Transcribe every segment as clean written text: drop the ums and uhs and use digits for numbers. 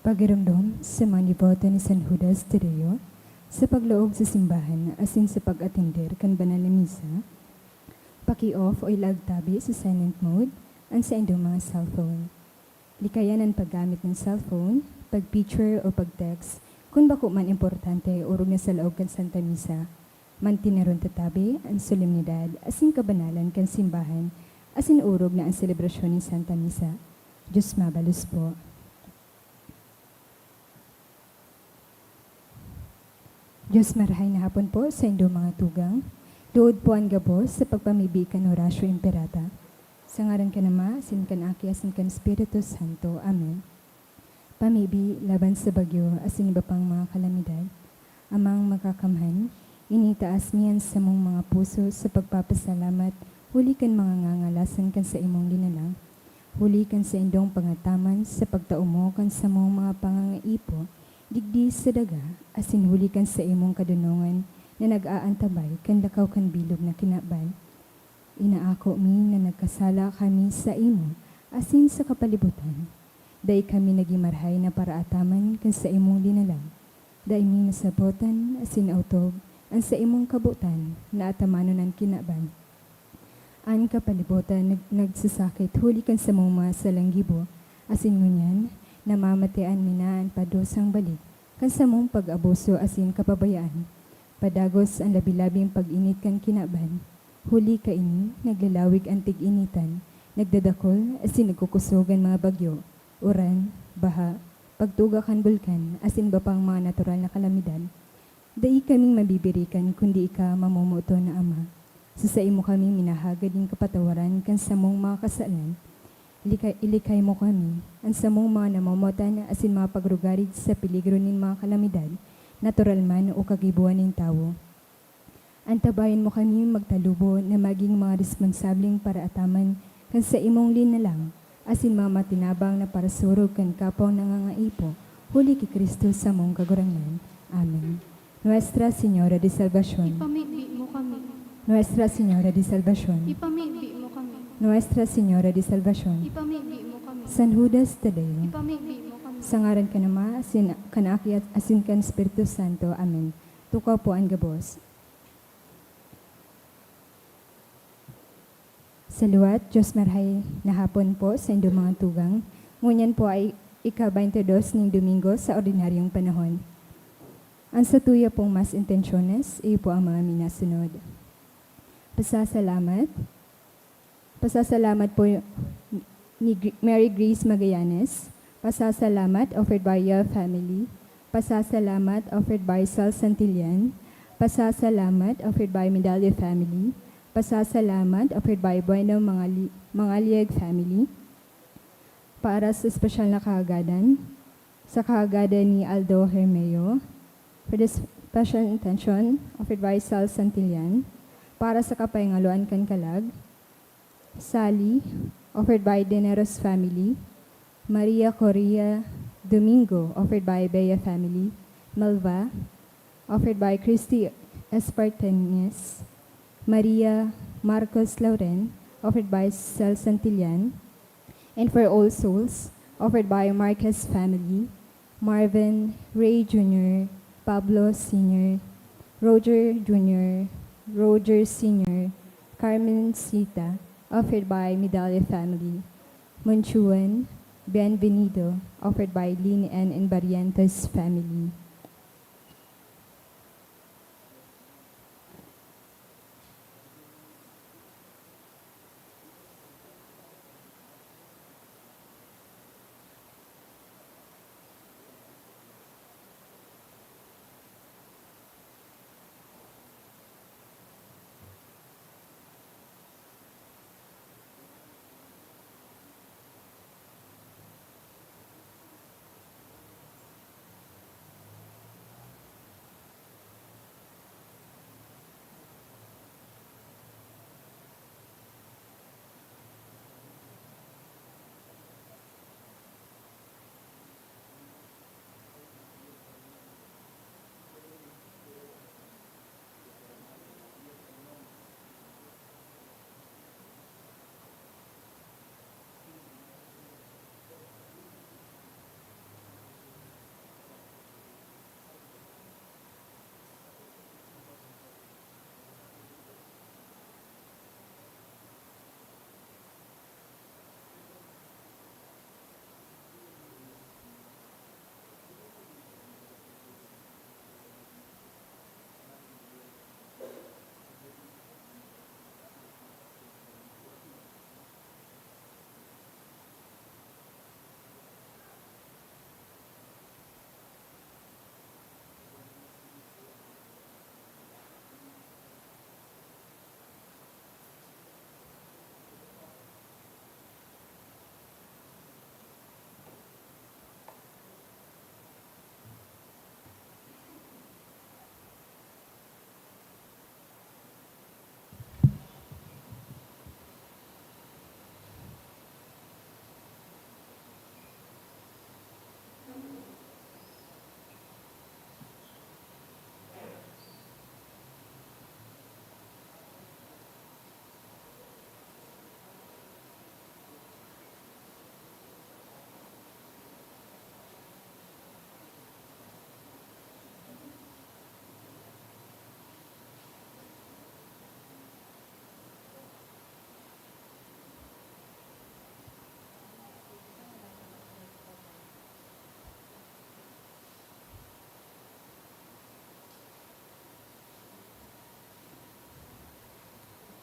Pagirumdom sa mga niboto ni San Judas Tadeo sa pagloob sa simbahan asin sa pag-atender kan banal na misa, paki-off o ilagtabi sa silent mode ang sa indong mga cellphone. Likayan ang paggamit ng cellphone, pag-picture o pag-text kung bako man importante urog na sa loob kan Santa Misa. Mantinaron tatabi ang solemnidad asin kabanalan kan simbahan asin urog na ang selebrasyon ng Santa Misa. Diyos mabalus po. Diyos marahay na hapon po sa indong mga tugang. Duod po ang gabos sa pagpamibi kan Horacio Imperata. Sa ngaran ka nama, sin kan Aki, asin kan Espiritu Santo. Amen. Pamibi laban sa bagyo, asin iba pang mga kalamidad. Amang makakamhan, initaas niyan sa mong mga puso sa pagpapasalamat, huli kan mga ngangalasan kan sa imong dinalang. Huli kan sa indong pangataman sa pagtaumo kan sa mong mga pangangaipo, digdi sa daga, asin huli kan sa imong kadunungan na nag-aantabay kan lakaw kan bilog na kinaban. Inaako mi na nagkasala kami sa imo, asin sa kapalibutan. Day kami nagimarhay na paraataman kan sa imong dinalang. Day mi nasabotan, asin autob, ang sa imong kabutan na atamanon ang kinaban. Ang kapalibutan nagsasakit huli kan sa mong mga salanggibo, asin ngunyan, namamatian minaan padosang balik, kan sa mong pag-abuso asin kapabayaan. Padagos ang labi-labing pag-init kan kinaban. Huli ka ini, naglalawig ang tig-initan, nagdadakol asin nagkukusogan mga bagyo, uran, baha, pagtuga kan bulkan, asin ba pang mga natural na kalamidad. Dai kaming mabibirikan kundi ika mamumuto na Ama. Sa imo kami minahagad yung kapatawaran kan sa mong mga kasalan. Ilikay mo kami, ang sa mong mga namamutan asin mga pagrugarid sa peligro nin mga kalamidad, natural man o kagibuan ng tao. Antabayan mo kami magtalubo na maging mga responsableng paraataman kan sa imong linalang, asin mga matinabang na parasurog kan kapong nangangaipo, huli ki Kristo sa mong kagurangan. Amen. Nuestra Señora de Salvación. Ipamibi mo kami. Nuestra Señora de Salvación. Ipamibi mo kami. Nuestra Señora de Salvación. Ipamibi mo kami. San Judas Tadeo. Ipamibi mo kami. Sa ngaran ka nama, asin kanaki at asin kan Espiritu Santo. Amen. Tukaw po ang gabos. Sa luwat, Diyos marhay na hapon po sa indong mga tugang. Ngunyan po ay ika-22 ng Domingo sa ordinaryong panahon. Ang sa tuya pong mas intensyones, iyo po ang mga minasunod. Pasasalamat. Pasasalamat po ni Mary Grace Magallanes. Pasasalamat offered by your family. Pasasalamat offered by Sal Santillan. Pasasalamat offered by Medallia family. Pasasalamat offered by Bueno Mangaliag family. Para sa espesyal na kahagadan, sa kahagadan ni Aldo Hermeo. For this special intention offered by Sal Santillan. Para sa kapahingaluan kan kalag, Sally, offered by Dineros family. Maria Correa Domingo, offered by Bea family. Malva, offered by Christy Espartanes. Maria Marcos Lauren, offered by Sal Santillan. And for All Souls, offered by Marquez family. Marvin, Ray Jr., Pablo Sr., Roger Jr., Roger Sr., Carmen Sita, offered by Medallia family. Munchuan, Bienvenido, offered by Lynn and Barrientos family.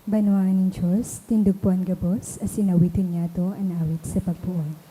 Banwaan ng Diyos, tindugpuan gabos, as sinawitin niya to ang awit sa pagpuon.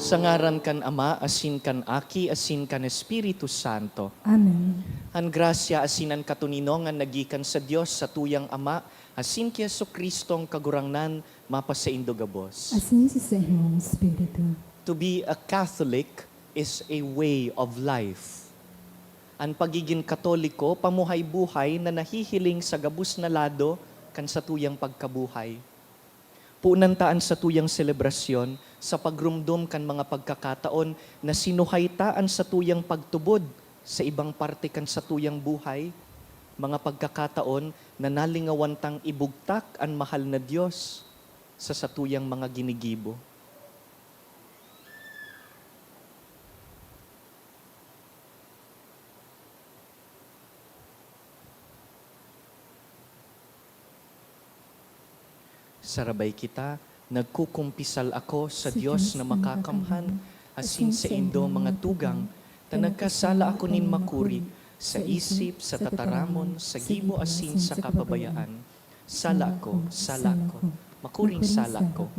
Sa ngaran kan Ama, asin kan Aki, asin kan Espiritu Santo. Amen. Ang grasya asinan katuninongan nagikan sa Dios sa tuyang Ama, asin ki Jesucristong kagurangnan mapasaindo gabos. Asin si sa imong Espiritu. To be a Catholic is a way of life. Ang pagiging Katoliko, pamuhay-buhay na nahihiling sa gabus na lado kan sa tuyang pagkabuhay. Puunantaan sa tuyang selebrasyon, sa pagrumdum kan mga pagkakataon na sinuhaytaan sa tuyang pagtubod sa ibang parte kan sa tuyang buhay, mga pagkakataon na nalingawantang ibugtak ang mahal na Diyos sa satuyang mga ginigibo. Sarabay kita, nagkukumpisal ako sa Diyos na makakamhan, asin sa indo mga tugang, na nagkasala ako nin makuri, sa isip, sa tataramon, sa gibo asin sa kapabayaan. Sala ko, makuring sala ko.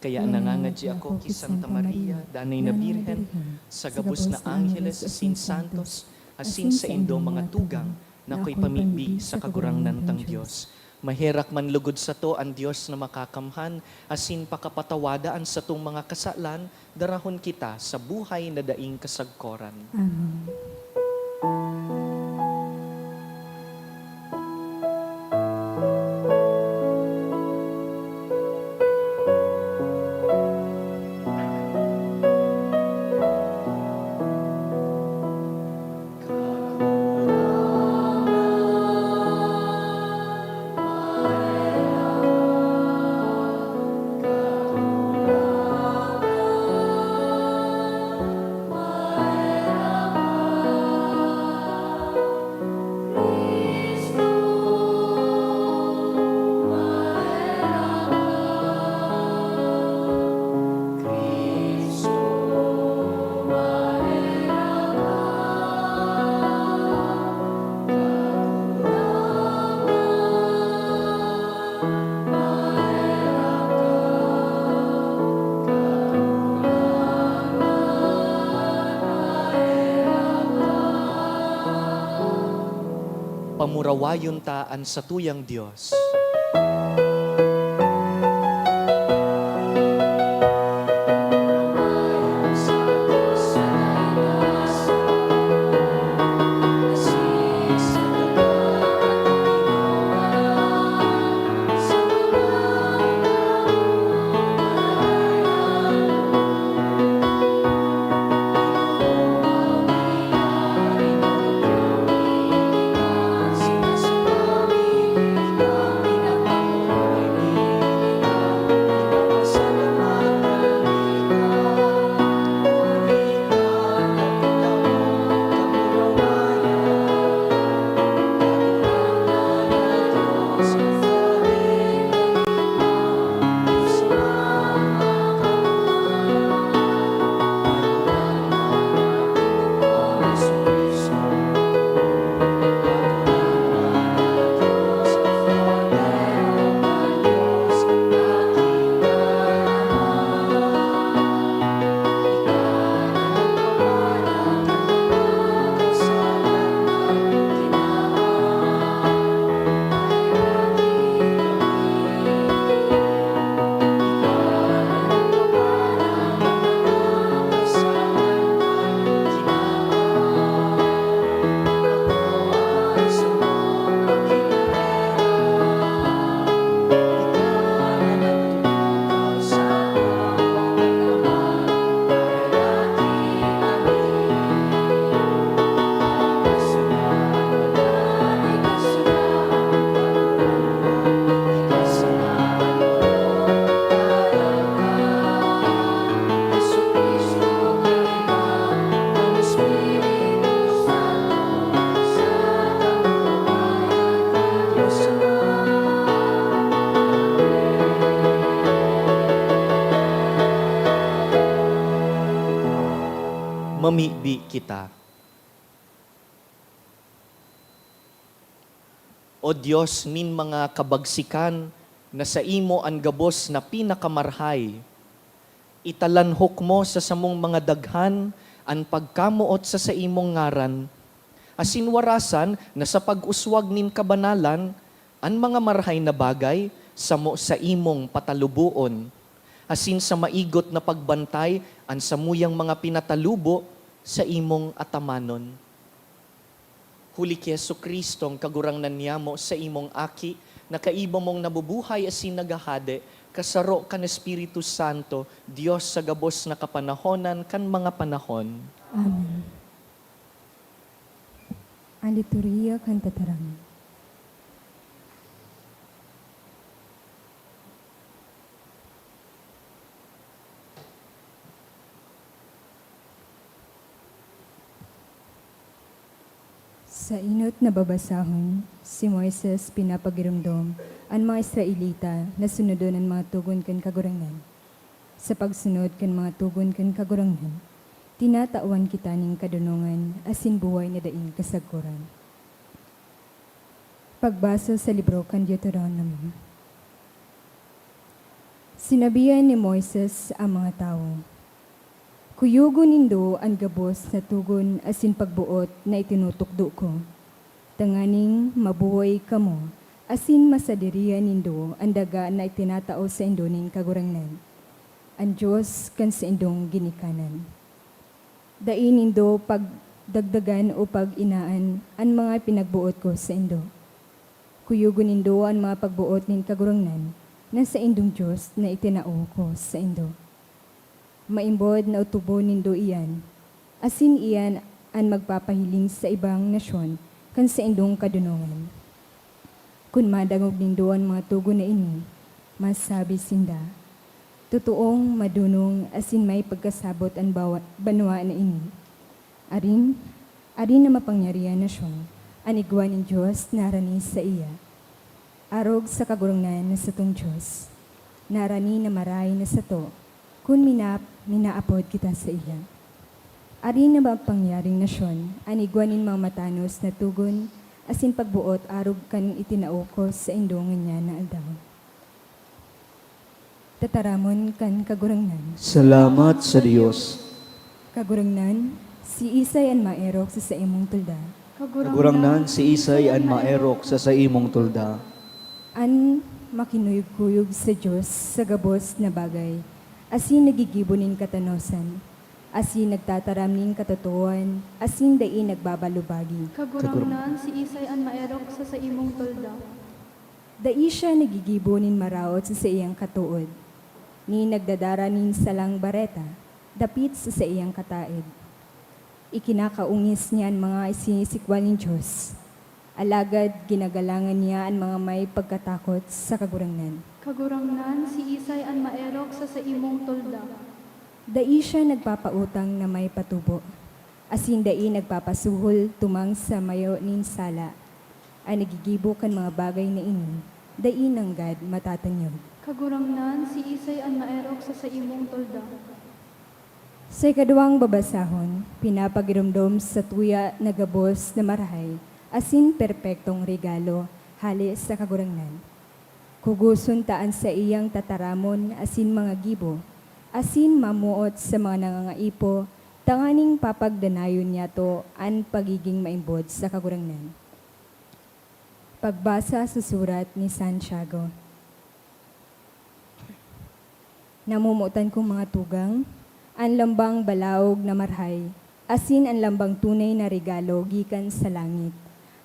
Kaya nangangadji ako ki Santa Maria, danay na Birhen, sa gabos na Angeles asin Santos, asin sa indo mga tugang, na ko'y pamigbi sa kagurangnan tang Diyos. Maherak man lugod sa to ang Diyos na makakamhan, asin pakapatawadaan sa tong mga kasalan, darahon kita sa buhay na daing kasagkoran. Amen. Pamurawayon taan sa tuyang Diyos. pagpamibi kita. O Diyos, nin mga kabagsikan na sa imo ang gabos na pinakamarhay, italanhok mo sa samong mga daghan ang pagkamuot sa imong ngaran, asin warasan na sa pag-uswag nin kabanalan, ang mga marhay na bagay samo sa imong patalubuon, asin sa maigot na pagbantay ang samuyang mga pinatalubo sa imong atamanon. Huli ki Jesucristo ang kagurangnan niya mo sa imong aki, na kaiba mong nabubuhay asin nagahade, kasaro kan Espiritu Santo, Diyos sa gabos na kapanahonan kan mga panahon. Amen. Ang liturhiya kan tataram. Sa inot na babasahon, si Moises pinapagiramdom ang mga Israelita na sunodon ang mga tugon kan kagurangan. Sa pagsunod kan mga tugon kan kagurangan, tinatawan kita ning kadunungan asin buhay na daing kasagkuran. Pagbasa sa libro kan Deuteronomy. Sinabihan ni Moises ang mga tao, "Kuyugon nindo ang gabos na tugon asin pagbuot na itinutukdo ko. Tanganing mabuhay kamo, asin masadirian nindo ang daga na itinatao sa indo ning kagurangnan. Ang Diyos kan sa indong ginikanan. Dain nindo pagdagdagan o pag-inaan ang mga pinagbuot ko sa indo. Kuyugon nindo ang mga pagbuot nin kagurangnan na sa indong Diyos na itinao ko sa indo. Maimbod na utubo nindo iyan, asin iyan ang magpapahiling sa ibang nasyon kan sa indong kadunungan. Kung madangog nindo ang mga tugon na ini, masabi sinda, totoong madunong asin may pagkasabot ang banwa na ini. Arin na mapangyarihan nasyon, ang igwa ng Diyos narani sa iya. Arog sa kagurungan na sa tong Diyos, narani na maray na sa to, kung minaapod kita sa iya. Arin na mapangyaring nasyon, ang igwanin mga matanos na tugon, asin pagbuot arog kan itinaukos sa indungan niya na aldaw. Tataramon kan kagurangnan. Salamat sa Diyos. Kagurangnan, si Isay ang maerok sa imong tulda. Kagurangnan si Isay an maerok sa imong tulda. An makinuyog-kuyog sa Diyos sa gabos na bagay, asin nagigibonin katanosan, asin nagtataram ning katotohan, asin dain nagbabalubagi. Kagurangnan si Isay an maerok sa imong tolda. Dai siya nagigibonin maraot sa iyang katuod, ni nagdadara nin salang bareta, dapit sa iyang kataid. Ikinakaungis niya ang mga isinisikwal ng Diyos, alagad ginagalangan niya ang mga may pagkatakot sa kagurangnan. Kagurangnan si Isay an maerok sa imong tolda. Dai siya nagpapautang na may patubo, asin dai nagpapasuhol tumang sa mayo nin sala, ay nagigibo kan mga bagay na ini, dai nanggad matatanyog. Kagurangnan si Isay an maerok sa imong tolda. Sa ikaduwang babasahon, pinapagiramdom sa tuya na gabos na marahay, asin perpektong regalo, hali sa kagurangnan. Kuguson taan sa iyang tataramon, asin mga gibo, asin mamuot sa mga nangangaipo, tanganing papagdanayon niya to an pagiging maimbod sa kagurangnan. Pagbasa sa surat ni Santiago. Namumutan kong mga tugang, ang lambang balaog na marhay, asin ang lambang tunay na regalo gikan sa langit.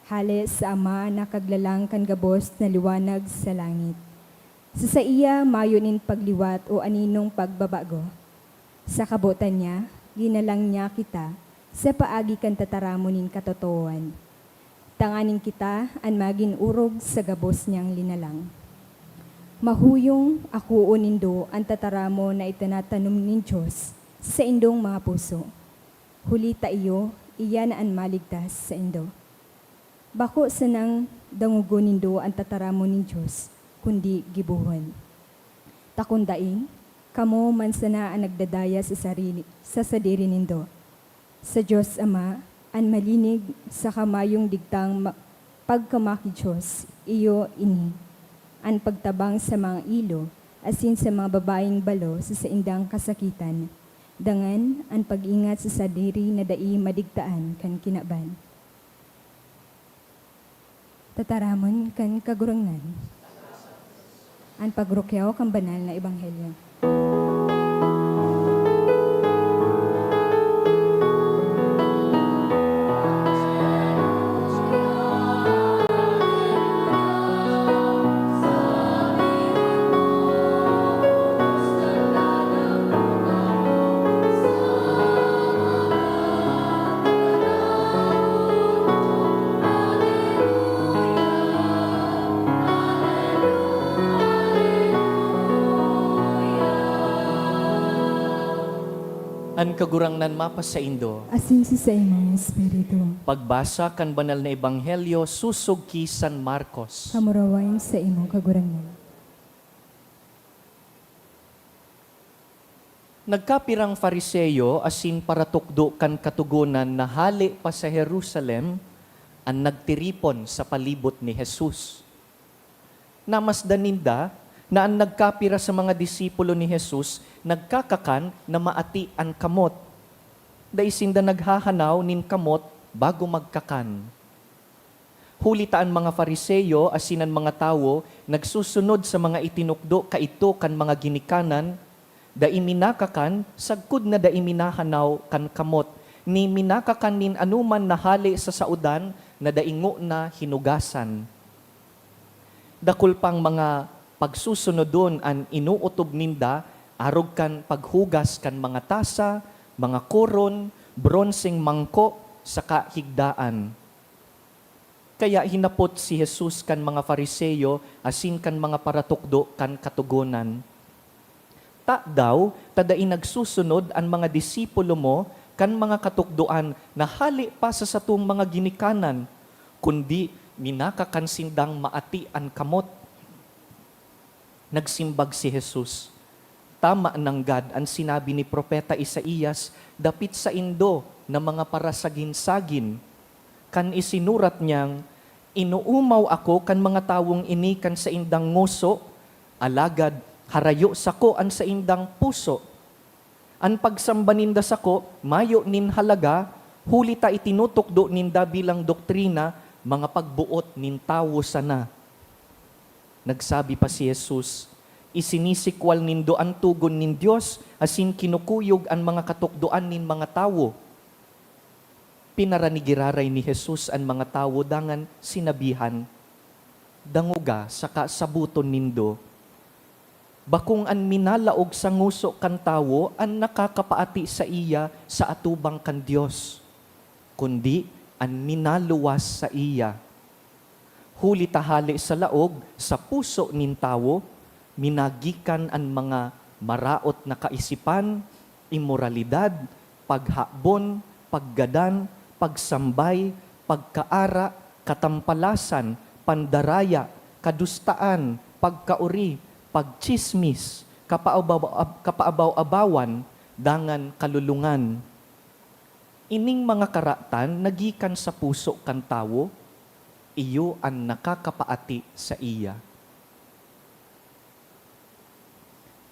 Hali sa Ama na kaglalang kan gabos na liwanag sa langit. Sa iya mayonin pagliwat o aninong pagbabago. Sa kabutan niya, ginalang niya kita, sa paagi kan tataramunin katotohan. Tanganin kita ang maging urog sa gabos niyang linalang. Mahuyong ako nindo ang tataramo na itinatanom ng Diyos sa indong mga puso. Hulita iyo, iyan ang maligtas sa indo. Bako sa nang dangugo nindo ang tataramo ng Diyos, kundi gibuhon. Takundaing, kamo man sana ang nagdadaya sa sadiri nindo. Sa Diyos Ama, an malinig sa kamayong digtang pagkamaki Diyos, iyo ini. An pagtabang sa mga ilo, asin sa mga babaeng balo sa saindang kasakitan. Dangan, an pag-ingat sa sadiri na dai madigtaan kan kinaban. Tataramon kan kagurungan. Ang pagrukyaw kang banal na ebanghelyo. An kagurangnan mapas sa Indo. Asin sa imong espiritu. Pagbasa kan banal na ebanghelyo susog ki San Marcos. Kamurawain sa imong kagurangan. Nagkapirang Fariseyo asin para tukdo kan katugunan na hali pa sa Jerusalem ang nagtiripon sa palibot ni Jesus. Namasdan ninda na ang nagkapira sa mga disipulo ni Jesus nagkakakan na maati ang kamot. Daisinda naghahanaw nin kamot bago magkakan. Hulitaan mga Fariseyo asinan mga tawo nagsusunod sa mga itinukdo kaito kan mga ginikanan da iminakakan sagkud na da iminahanaw kan kamot ni minakakan nin anuman na hali sa saudan na daingo na hinugasan. Dakul pang mga pagsusunodon an inuutob ninda arog kan paghugas kan mga tasa, mga koron, bronseng mangko sa kahigdaan. Kaya hinapot si Jesus kan mga Fariseyo asin kan mga paratukdo kan katugunan. Ta daw, tadai nagsusunod ang mga disipulo mo kan mga katukduan na hali pa sa satong mga ginikanan, kundi minakakansindang maati ang kamot. Nagsimbag si Jesus. Tama ng God ang sinabi ni Propeta Isaías, dapit sa Indo na mga parasaginsagin. Kan isinurat niyang, inuumaw ako kan mga tawong ini kan sa indang nguso, alagad harayo sako an sa indang puso. An pagsamba ninda sako, mayo nin halaga, hulita itinutukdo ninda bilang doktrina, mga pagbuot nin tawo sana. Nagsabi pa si Jesus, isinisikwal nindo ang tugon nin Diyos, asin kinukuyog ang mga katukdoan nin mga tawo. Pinaranigiraray ni Jesus ang mga tawo dangan sinabihan, danguga sa kasabuton nindo. Bakung an minalaog sa nguso kan tawo, an nakakapaati sa iya sa atubang kan Diyos, kundi an minaluwas sa iya. Huli tahali sa laog, sa puso nin tawo, minagikan ang mga maraot na kaisipan, imoralidad, paghabon, paggadan, pagsambay, pagkaara, katampalasan, pandaraya, kadustaan, pagkauri, pagchismis, kapaabaw-abawan, dangan kalulungan. Ining mga karatan nagikan sa puso kan tawo, iyo ang nakakapaati sa iya.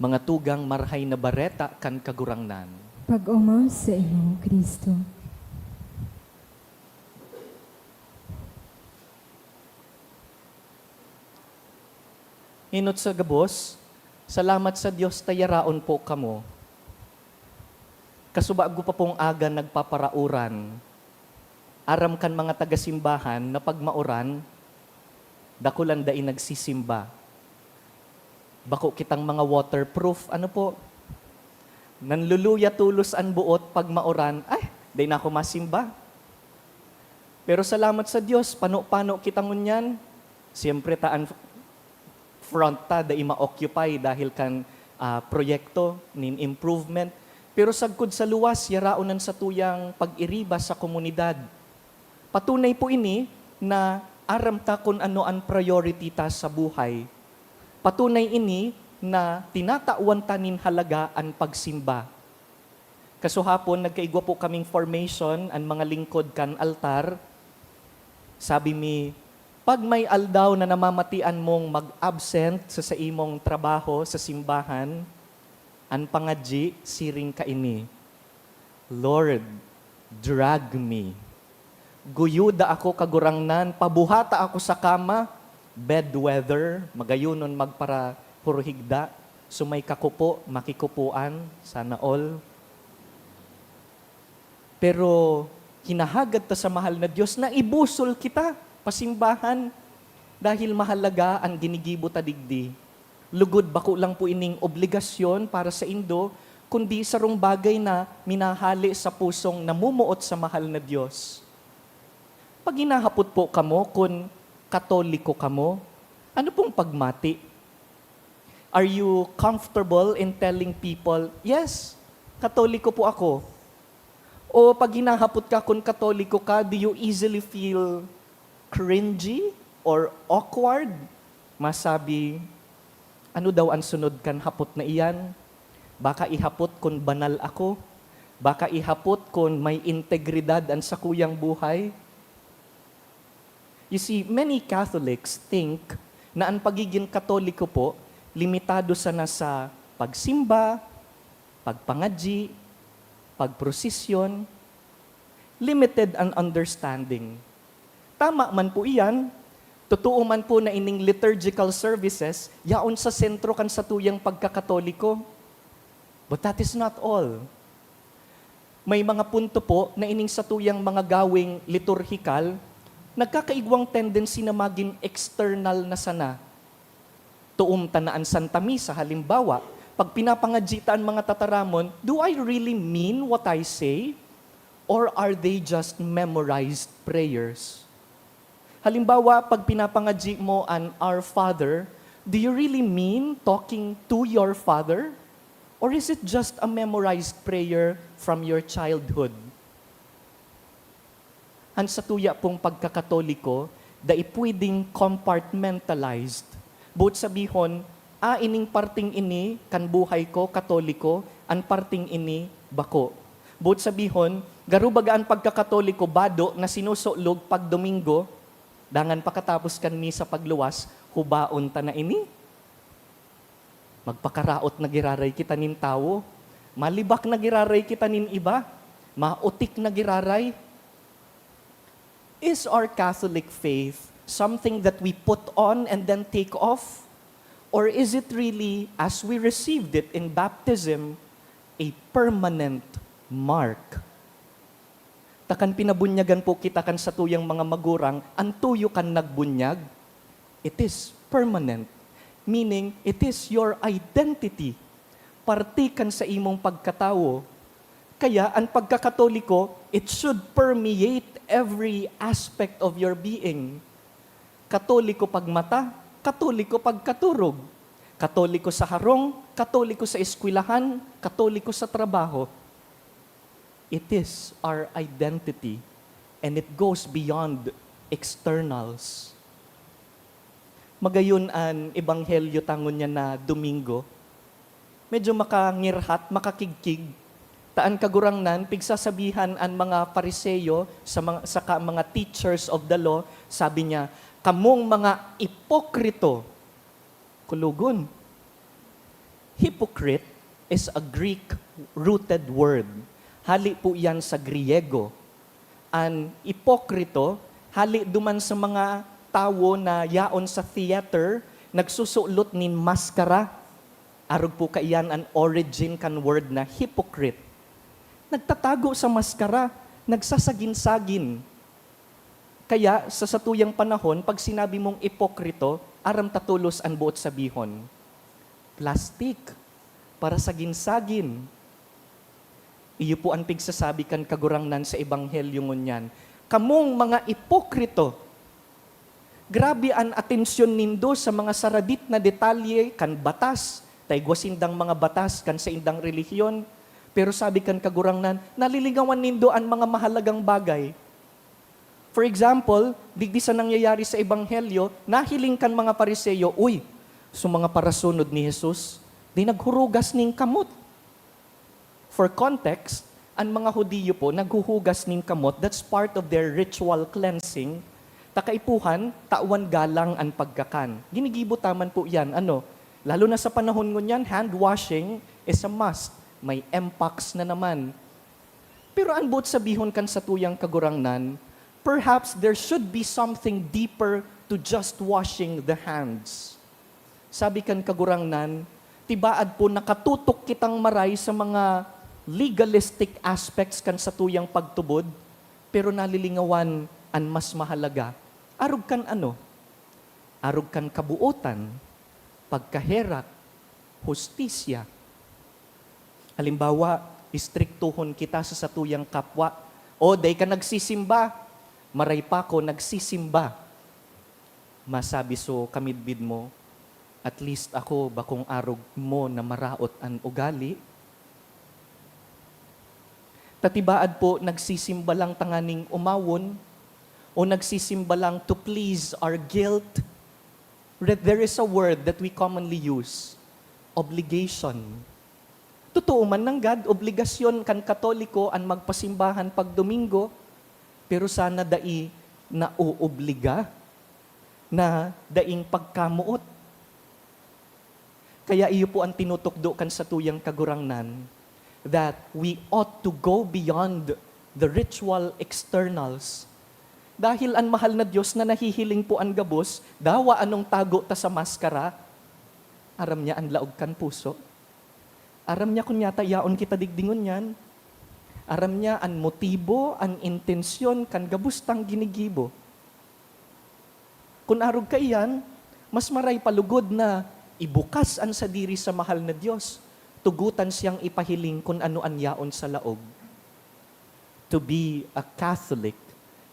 Mga tugang marhay na bareta kan kagurangnan. Pag-umaw sa imong Kristo. Hinot sa gabos, salamat sa Diyos tayaraon po kamo. Kasubago pa pong aga nagpaparauran. Aram kan mga taga-simbahan na pagmauran, dakulan dai nagsisimba. Bako kitang mga waterproof, ano po, nanluluya tulos ang buot pag mauran, ay, day na ako masimba. Pero salamat sa Diyos, pano-pano kitang unyan, siyempre taan front ta, dai ma-occupy dahil kan proyekto, nin improvement. Pero sagkod sa luwas, yaraunan sa tuyang pag-iriba sa komunidad. Patunay po ini na aram ta kung ano ang priority ta sa buhay. Patunay ini na tinatauan ta nin halaga ang pagsimba. Kasuhapon, nagkaigwa po kaming formation, ang mga lingkod kan altar. Sabi mi, pag may aldaw na namamatian mong mag-absent sa imong trabaho sa simbahan, ang pangadji, siring ka ini. Lord, drag me. Guyuda ako kagurangnan, pabuhata ako sa kama, bed weather, magayunon magpara puruhigda, sumay kakupo, makikupuan, sana all. Pero hinahagad ta sa mahal na Diyos na ibusol kita, pasimbahan, dahil mahalaga ang ginigibo ta digdi. Lugod bako lang po ining obligasyon para sa Indo, kundi sarong bagay na minahali sa pusong namumuot sa mahal na Diyos. Pag hinahapot po kamo kung Katoliko kamo, ano pong pagmati? Are you comfortable in telling people, yes, Katoliko po ako? O pag hinahapot ka kung Katoliko ka, do you easily feel cringy or awkward? Masabi, ano daw ang sunod kan hapot na iyan? Baka ihapot kung banal ako? Baka ihapot kung may integridad ang sakuyang buhay? You see, many Catholics think na ang pagiging Katoliko po, limitado sana sa pagsimba, pagpangadji, pagprosesyon, limited ang understanding. Tama man po iyan, totoo man po na ining liturgical services, yaon sa sentro kan sa tuyang pagkakatoliko. But that is not all. May mga punto po na ining sa tuyang mga gawing liturhikal, nagkakaigwang tendency na maging external na sana. Tuom tanaan Santa Misa, halimbawa, pag pinapangadjitaan mga tataramon, do I really mean what I say? Or are they just memorized prayers? Halimbawa, pag pinapangadji mo an Our Father, do you really mean talking to your Father? Or is it just a memorized prayer from your childhood? Ang sa tuya pong pagkakatoliko, da pwedeng compartmentalized. Buot sabihon, ining parting ini, kan buhay ko, katoliko, an parting ini, bako. Buot sabihon, garubagaan pagkakatoliko, bado na sinusulog pag Domingo, dangan pakatapos kan misa pagluwas, hubaon ta na ini. Magpakaraot na giraray kita nin tao, malibak na giraray kita nin iba, mautik na giraray. Is our Catholic faith something that we put on and then take off? Or is it really, as we received it in baptism, a permanent mark? Takan pinabunyagan po kita kan sa tuyang mga magurang, ang tuyo kan nagbunyag, it is permanent. Meaning, it is your identity. Partikan sa imong pagkatao. Kaya, ang pagkakatoliko, it should permeate every aspect of your being. Katoliko pag mata, Katoliko pag katurog. Katoliko sa harong, Katoliko sa eskwelahan, Katoliko sa trabaho. It is our identity and it goes beyond externals. Magayon ang ebanghelyo tangon niya na Domingo, medyo makangirhat, makakigkig, taan kagurangnan, pigsasabihan ang mga pariseyo sa mga teachers of the law, sabi niya, kamong mga ipokrito, kulugon. Hypocrite is a Greek-rooted word. Hali po yan sa Griego. Ang ipokrito, hali duman sa mga tao na yaon sa theater, nagsusulot nin maskara. Arog po kaiyan ang origin kan word na hypocrite. Nagtatago sa maskara, nagsasagin-sagin. Kaya sa satuyang panahon, pag sinabi mong ipokrito, aram tatulos ang buot sabihon. Plastic, para sagin-sagin. Iyo po ang pigsasabi kan kagurangnan sa ebanghelyo ngunyan. Kamong mga ipokrito, grabe ang atensyon nindo sa mga saradit na detalye kan batas, taygwasindang mga batas kan sa indang relihiyon. Pero sabi kan kagurangnan, naliligawan nindo ang mga mahalagang bagay. For example, digdi sa nangyayari sa ebanghelyo, nahiling kan mga pariseyo, uy, so mga parasunod ni Jesus, di naghurugas ning kamot. For context, ang mga Hudiyo po, naghuhugas nin kamot, that's part of their ritual cleansing. Takaipuhan, tawan galang ang pagkakan. Ginigibo taman po yan. Lalo na sa panahon ngunyan, hand washing is a must. May mpox na naman. Pero ang buot sabihon kan sa tuyang kagurangnan, perhaps there should be something deeper to just washing the hands. Sabi kan kagurangnan, tibaad po nakatutok kitang maray sa mga legalistic aspects kan sa tuyang pagtubod, pero nalilingawan ang mas mahalaga. Arog kan Arog kan kabuotan, pagkaherak, hustisya. Halimbawa, istriktuhon kita sa satuyang kapwa. O, day ka nagsisimba. Maray pa ko nagsisimba. Masabi so kamidbid mo, at least ako bakong arog mo na maraot ang ugali. Tatibaad po, nagsisimba lang tanganing umawon o nagsisimba lang to please our guilt. There is a word that we commonly use, obligation. Totoo man ng God, obligasyon kan Katoliko ang magpasimbahan pag Domingo, pero sana dai na uobliga, na daing pagkamuot. Kaya iyo po ang tinutukdo kan sa tuyang kagurangnan that we ought to go beyond the ritual externals. Dahil ang mahal na Diyos na nahihiling po ang gabos, dawa anong tago ta sa maskara, aram niya ang laog kan puso. Aram niya kunyata yaon kita digdingon yan. Aram niya ang motibo, ang intensyon kan gabustang ginigibo. Kung arog ka iyan, mas maray palugod na ibukas ang sadiri sa mahal na Diyos. Tugutan siyang ipahiling kung ano ang yaon sa laog. To be a Catholic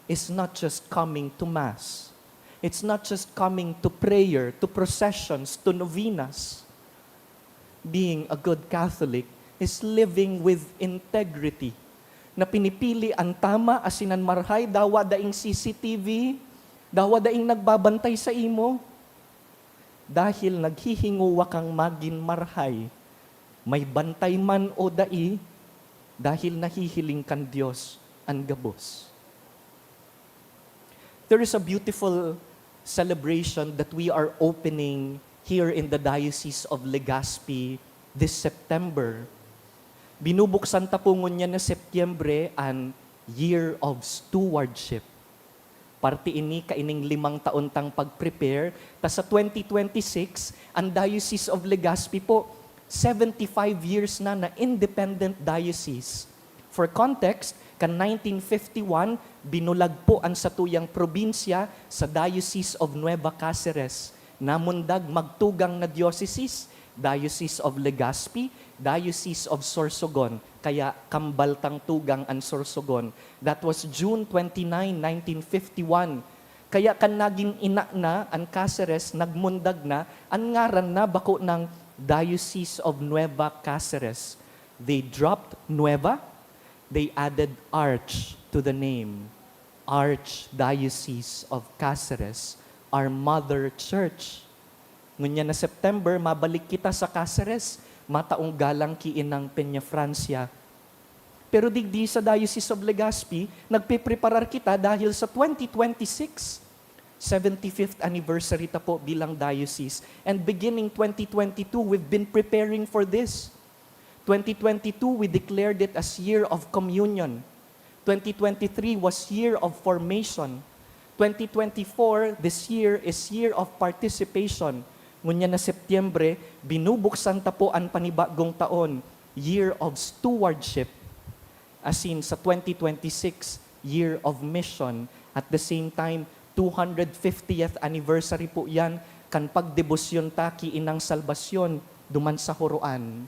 is not just coming to Mass. It's not just coming to prayer, to processions, to novenas. Being a good Catholic is living with integrity. Na pinipili ang tama asinan marhay, dawa daing CCTV, dawa daing nagbabantay sa imo. Dahil naghihinguwa kang magin marhay, may bantay man o dai, dahil nahihiling kan Diyos ang gabos. There is a beautiful celebration that we are opening here in the Diocese of Legazpi this September. Binubuksan tapungon niya na Setyembre ang Year of Stewardship. Parte ini kaining 5 taon tang pag-prepare. Ta sa 2026, ang Diocese of Legazpi po, 75 years na independent diocese. For context, kan 1951, binulag po ang satuyang probinsya sa Diocese of Nueva Cáceres. Namundag magtugang na diocese, Diocese of Legazpi, Diocese of Sorsogon. Kaya kambaltang tugang ang Sorsogon. That was June 29, 1951. Kaya kan naging ina na ang Cáceres, nagmundag na, ang ngaran na bako ng Diocese of Nueva Cáceres. They dropped Nueva, they added Arch to the name. Archdiocese of Cáceres, our mother church. Ngunya na September, mabalik kita sa Cáceres, mataong galang kiinang Peñafrancia. Pero digdi sa Diocese of Legazpi, nagpipreparar kita dahil sa 2026, 75th anniversary ta po bilang diocese. And beginning 2022, we've been preparing for this. 2022, we declared it as Year of Communion. 2023 was Year of Formation. 2024, this year is Year of Participation. Ngunya na Setyembre, binubuksan ta po ang panibagong taon, Year of Stewardship. As in, sa 2026, Year of Mission. At the same time, 250th anniversary po yan, kan pagdebosyon ta kiinang salbasyon, duman sa Huruan.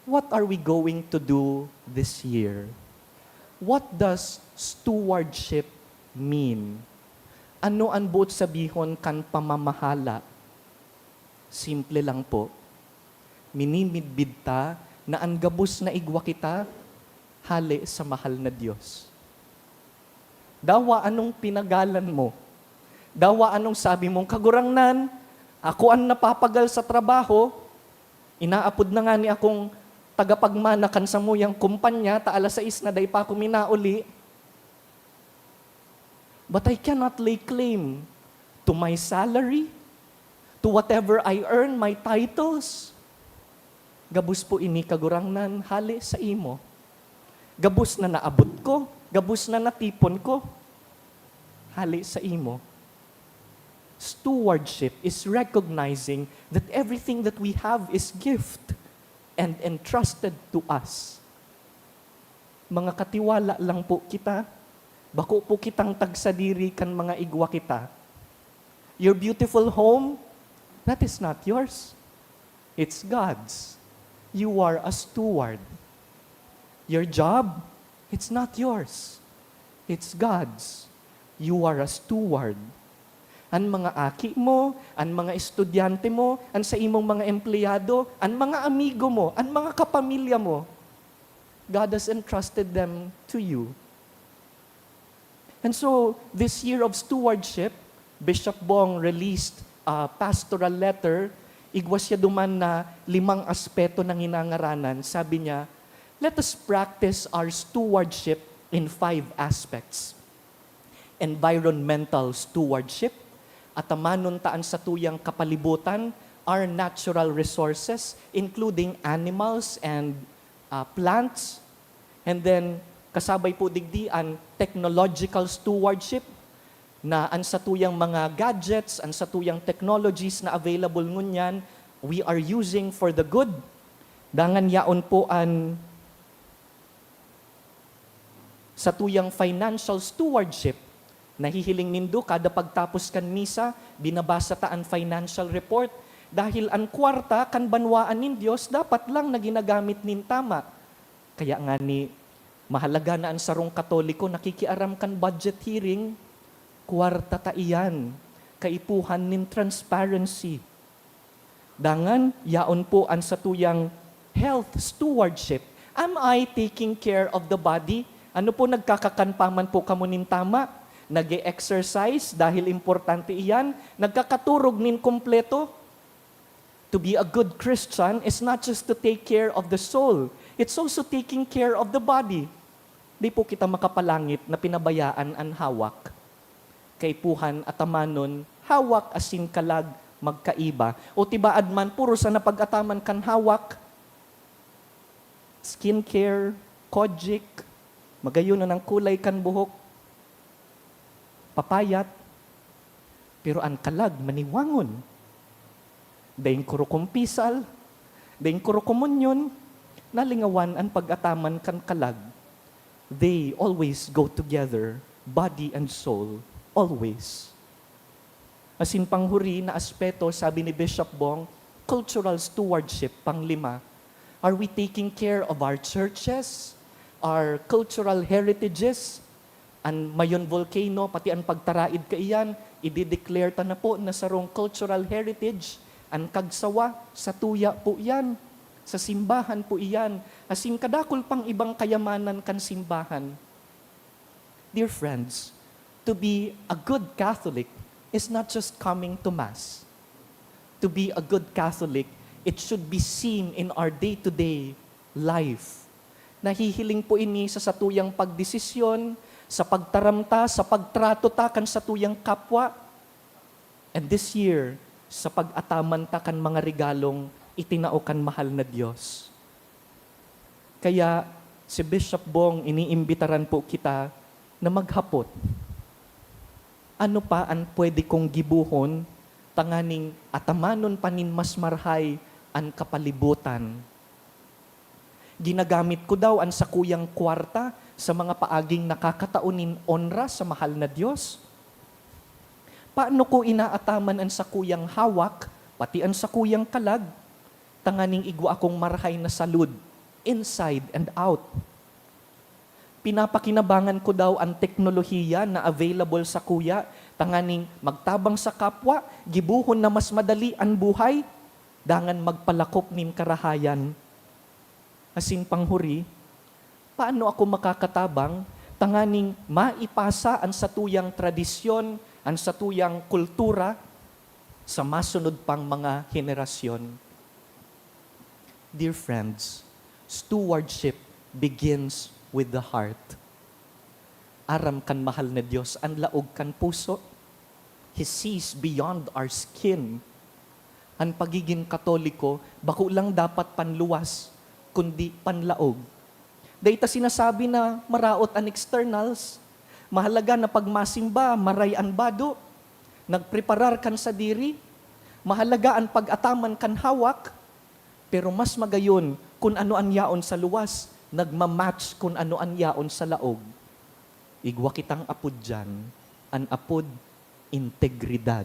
What are we going to do this year? What does stewardship mean? Ano ang buot sabihon kan pamamahala? Simple lang po. Minimidbid ta na ang gabos na igwa kita, hali sa mahal na Diyos. Dawa anong pinagalan mo? Dawa anong sabi mong kagurangnan? Ako ang napapagal sa trabaho, inaapod na nga ni akong tagapagmana kan sa muyang kumpanya, ta alas 6 na day pa ako minauli. But I cannot lay claim to my salary, to whatever I earn, my titles. Gabus po ini kagurangnan, hali sa imo. Gabus na naabot ko, gabus na natipon ko, hali sa imo. Stewardship is recognizing that everything that we have is gift and entrusted to us. Mga katiwala lang po kita, bako po kitang tagsadiri kan mga igwa kita. Your beautiful home, that is not yours. It's God's. You are a steward. Your job, it's not yours. It's God's. You are a steward. Ang mga aki mo, ang mga estudyante mo, ang sa imong mga empleyado, ang mga amigo mo, ang mga kapamilya mo, God has entrusted them to you. And so, this year of stewardship, Bishop Bong released a pastoral letter. Igwas siya duman na 5 aspeto ng inangaranan. Sabi niya, let us practice our stewardship in 5 aspects. Environmental stewardship, atamanon taan sa tuyang kapalibutan, our natural resources, including animals and plants. And then, kasabay po digdian, technological stewardship, na ang satuyang mga gadgets, ang satuyang technologies na available ngunyan, we are using for the good. Dangan yaon po ang satuyang financial stewardship. Nahihiling nindo kada pagtapos kan misa, binabasa ta ang financial report. Dahil ang kwarta kan banwaan nin Diyos, dapat lang na ginagamit nin tama. Kaya nga ni, mahalaga na ang sarong Katoliko, nakikiaram kan budget hearing, kwarta ta iyan, kaipuhan nin transparency. Dangan, yaon po ang satuyang health stewardship. Am I taking care of the body? Ano po nagkakakanpaman po kamo nin tama? Nag-exercise dahil importante iyan. Nagkakaturog nin kompleto. To be a good Christian is not just to take care of the soul. It's also taking care of the body. Di po kita makapalangit na pinabayaan ang hawak. Kaipuhan at amanon, hawak asin kalag magkaiba. O tibaad man, puro sa napag-ataman kan hawak, skincare, kojic, magayon na ng kulay kan buhok, papayat, pero ang kalag maniwangon. Daing kurukumpisal, daing kurukumunyon, nalingawan ang pag-ataman kan kalag. They always go together, body and soul. Always. Asin panghuri na aspeto, sabi ni Bishop Bong, cultural stewardship, 5. Are we taking care of our churches, our cultural heritages? Ang Mayon Volcano, pati ang pagtaraid kaiyan, i-declare ta na po na sarong cultural heritage. Ang kagsawa, sa tuya po yan. Sa simbahan po iyan. Asin kadakol pang ibang kayamanan kan simbahan. Dear friends, to be a good Catholic is not just coming to Mass. To be a good Catholic, it should be seen in our day-to-day life. Nahihiling po ini sa satuyang pagdesisyon, sa pagtaramta, sa pagtrato takan sa tuyang kapwa. And this year, sa pag-ataman takan mga regalong itinaokan mahal na Diyos. Kaya si Bishop Bong, iniimbitaran po kita na maghapot. Ano pa ang pwede kong gibuhon, tanganing atamanon panin mas marhay ang kapalibutan. Ginagamit ko daw ang sakuyang kwarta sa mga paaging nakakataunin onra sa mahal na Diyos. Paano ko inaataman ang sakuyang hawak, pati ang sakuyang kalag, tanganing igwa akong marhay na salud, inside and out. Pinapakinabangan ko daw ang teknolohiya na available sa kuya, tanganing magtabang sa kapwa, gibuhon na mas madali ang buhay, dangan magpalakop nin karahayan. Asin panghuri, paano ako makakatabang, tanganing maipasa ang satuyang tradisyon, ang satuyang kultura sa masunod pang mga henerasyon? Dear friends, Stewardship begins with the heart. Aram kan mahal na Diyos, ang laog kan puso. He sees beyond our skin. Ang pagiging Katoliko, bako lang dapat panluwas, kundi panlaog. Dahita sinasabi na maraot ang externals, mahalaga na pagmasimba, maray ang bado, nagpreparar kan sa diri, mahalaga ang pag-ataman kan hawak, pero mas magayon kung ano ang yaon sa luwas, nagmamatch kung ano ang yaon sa laog. Igwa kitang apod dyan, ang apod integridad.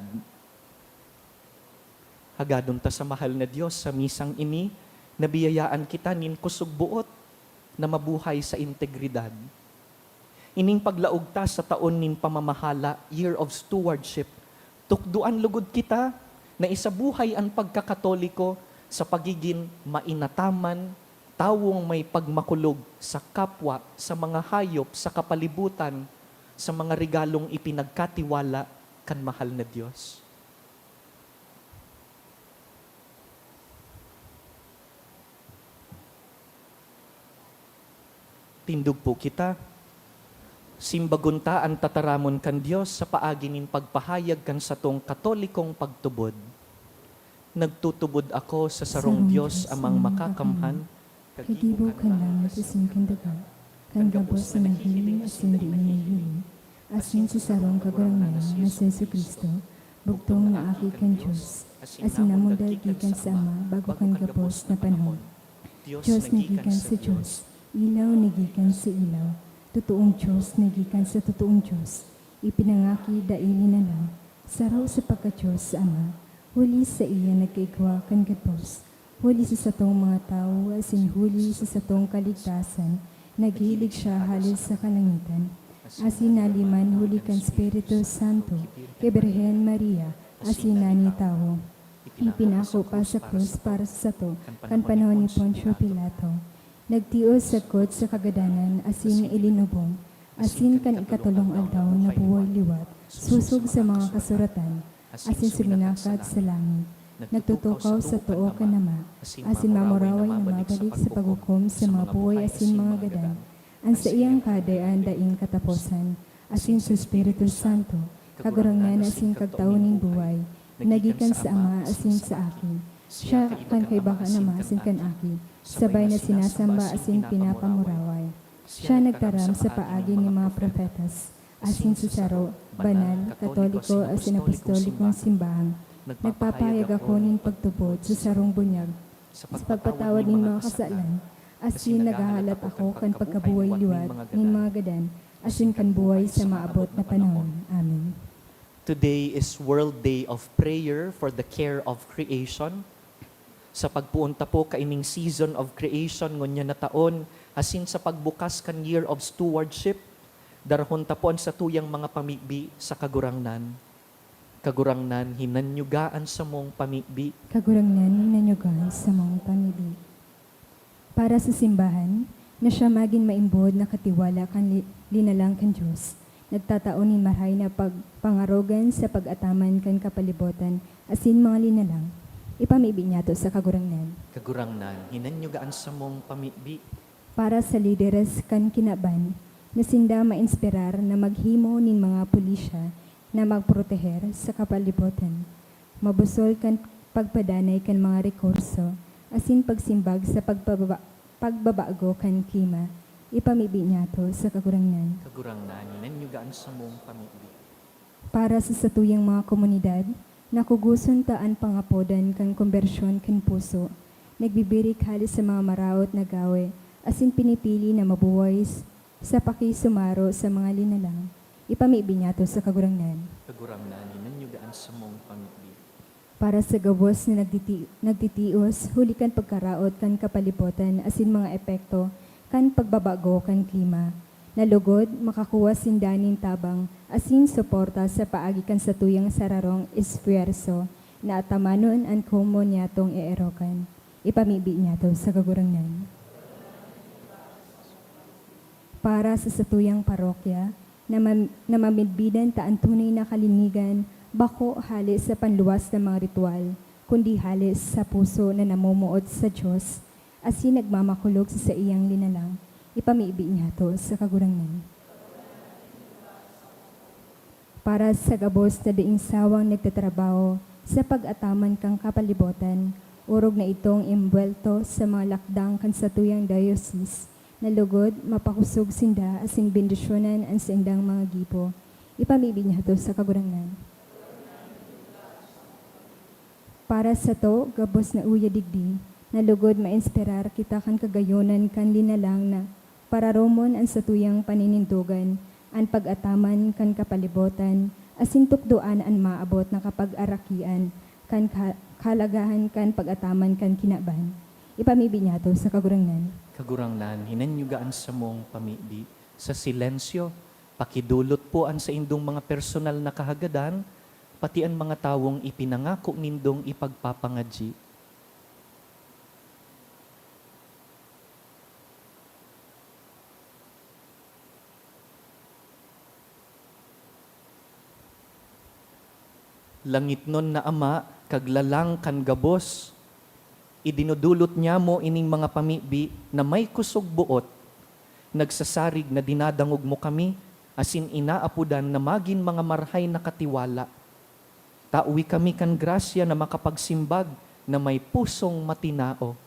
Hagadon ta sa mahal na Diyos, sa misang ini, nabiyayaan kita nin kusog buot na mabuhay sa integridad. Ining paglaog ta sa taon nin pamamahala, year of stewardship, tukduan lugod kita na isabuhay ang pagkakatoliko sa pagiging mainataman, tawong may pagmakulog sa kapwa, sa mga hayop, sa kapalibutan, sa mga regalong ipinagkatiwala kan mahal na Diyos. Tindog po kita, simbagunta ang tataramon kan Diyos sa paaginin pagpahayag kan sa tong katolikong pagtubod. Nagtutubod ako sa sarong Diyos amang makakamhan, Kagibo ka lang at asin kandaga, kan gabos na naghiling asin di nanghiling, asin sa sarong kagurangan na sa Yesu Kristo, bugtong na aki kan Diyos, asin namong dalgikan sa Ama bago kan gabos na panahon. Diyos nagikan sa Diyos, ilaw nagikan sa ilaw, totoong Diyos nagikan sa totoong Diyos, ipinangaki daili na lang, saraw sa pagka-Diyos sa Ama, huli sa iya nagkaigwa kan gabos, huli sa satong mga tao, asin huli sa satong kaligtasan, naghilig siya halos sa kalangitan. Asin naliman huli kan Espiritu Santo, kay Birhen Maria, asin nani tao. Ipinako pa sa krus para sa sato, kan panahon ni Poncio Pilato. Nagtios sa kot sa kagadanan, asin ilinubong, asin kan ikatulong aldaw na buhay liwat, susog sa mga kasuratan, asin suminakad sa langit. Nagtutukaw sa tuo ka nama, asin mamuraway na mabalik sa paghukom sa mga buhay asin mga gadan. Ang sa iyang kadayaan daing katapusan, asin sa Espiritu Santo, kagurangan asin kagtaunin buhay, nagikan sa Ama asin sa akin. Siya kan kay baka nama asin kan aki, sabay na sinasamba asin pinapamuraway. Siya nagtaram sa paagi ni mga propetas, asin sa saro, banal, katoliko asin apostolikong simbahan. Nagpapahayag ako nin pagtubod sa sarong bunyag, sa pagpatawad nin mga kasalan, asin nagahalat ako kan pagkabuhay liwat nin mga gadan, asin kan buhay sa maabot na panahon. Amen. Today is World Day of Prayer for the Care of Creation. Sa pagpuunta po kaining season of creation ngunya na taon, asin sa pagbukas kan year of stewardship, darahon tapon sa tuyang mga pamigbi sa kagurangnan. Kagurangnan, hinanyugaan sa mong pamigbi. Kagurangnan hinanyugaan sa mong pamibig. Para sa simbahan, na siya maging maimbod na katiwala kan linalang kan Diyos, nagtataon ni maray na pagpangarogan sa pag-ataman kan kapalibotan, asin mga linalang, ipamibig niya to sa kagurangnan. Kagurangnan, hinanyugaan sa mong pamigbi. Para sa lideres kan kinaban, na sinda ma-inspirar na maghimo nin mga pulisya na magproteher sa kapalibutan. Mabusol kan pagpadanay kan mga rekurso, asin pagsimbag sa pagbabago kan klima, ipamibig niya to sa kagurangnan. Kagurangnan, hinanyugaan sa mong pamigbi. Para sa satuyang mga komunidad, nakuguson taan pangapodan kan konbersyon kan puso, nagbibirik halos sa mga maraot na gawe, asin pinipili na mabuhay sa pakisumaro sa mga linalang. Ipamibig niya to sa kagurangnan. Kagurangnan, hinanyugaan sa mong pamigbi. Para sa gabos na nagtitios, huli kan pagkaraot kan kapalibutan, asin mga epekto, kan pagbabago kan klima. Nalugod, makakuha sindanin tabang, asin suporta sa paagi kan sa tuyang sararong esfuerzo, na atamanon ang kumo niya tong eerokan. Ipamibig niya to sa kagurangnan. Para sa satuyang parokya, na mamidbidan taan tunay na kalinigan, bako halis sa panluwas ng mga ritual, kundi halis sa puso na namumuot sa Diyos, asin nagmamakulog sa iyang linalang, ipamiibi niya to sa kagurangnan. Para sa gabos na diing sawang nagtatrabaho sa pag-ataman kang kapalibotan, urog na itong imbwelto sa mga lakdang kansatuyang diocese, na lugod, mapakusog sinda asin bendisyonan ang sindang mga gipo. Ipamibi niya to sa kagurangnan. Para sa to, gabos na uya digdi, na lugod ma-inspirar kita kan kagayonan kan linalang na para romon ang satuyang paninintugan, ang pag-ataman kan kapalibotan, asin tukdoan ang maabot na kapag-arakian, kan kalagahan kan pag-ataman kan kinaban. Ipamibi niya to sa kagurangnan. Kagurangnan, hinanyugaan sa mong pamibi. Sa silensyo, pakidulot po ang sa indong mga personal na kahagadan, pati ang mga tawong ipinangako nindong ipagpapangadji. Langit nun na Ama, kaglalang kan gabos, idinudulot niya mo ining mga pamibi na may kusog buot, nagsasarig na dinadangog mo kami, asin inaapudan na magin mga marhay na katiwala. Tauwi kami kan grasya na makapagsimbag na may pusong matinao.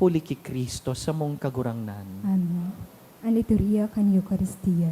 Huli ki Kristo sa mong kagurangnan. Amen. Ang liturya kan Eucharistia.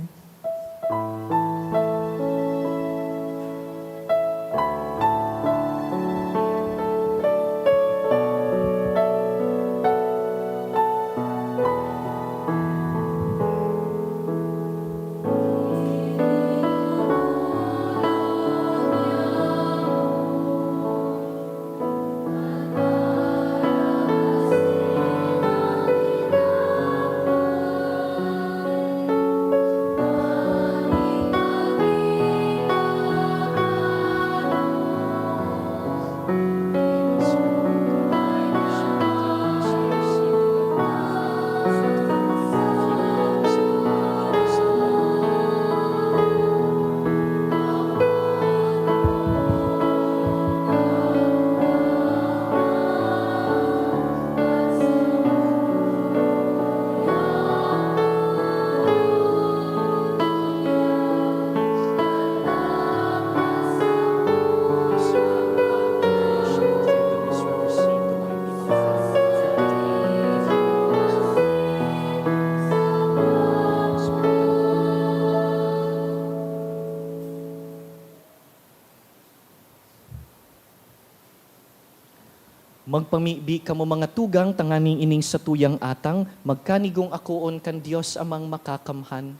Magpamibi kamo mga tugang, tanganing ining sa tuyang atang, magkanigong akoon kan Dios amang makakamhan.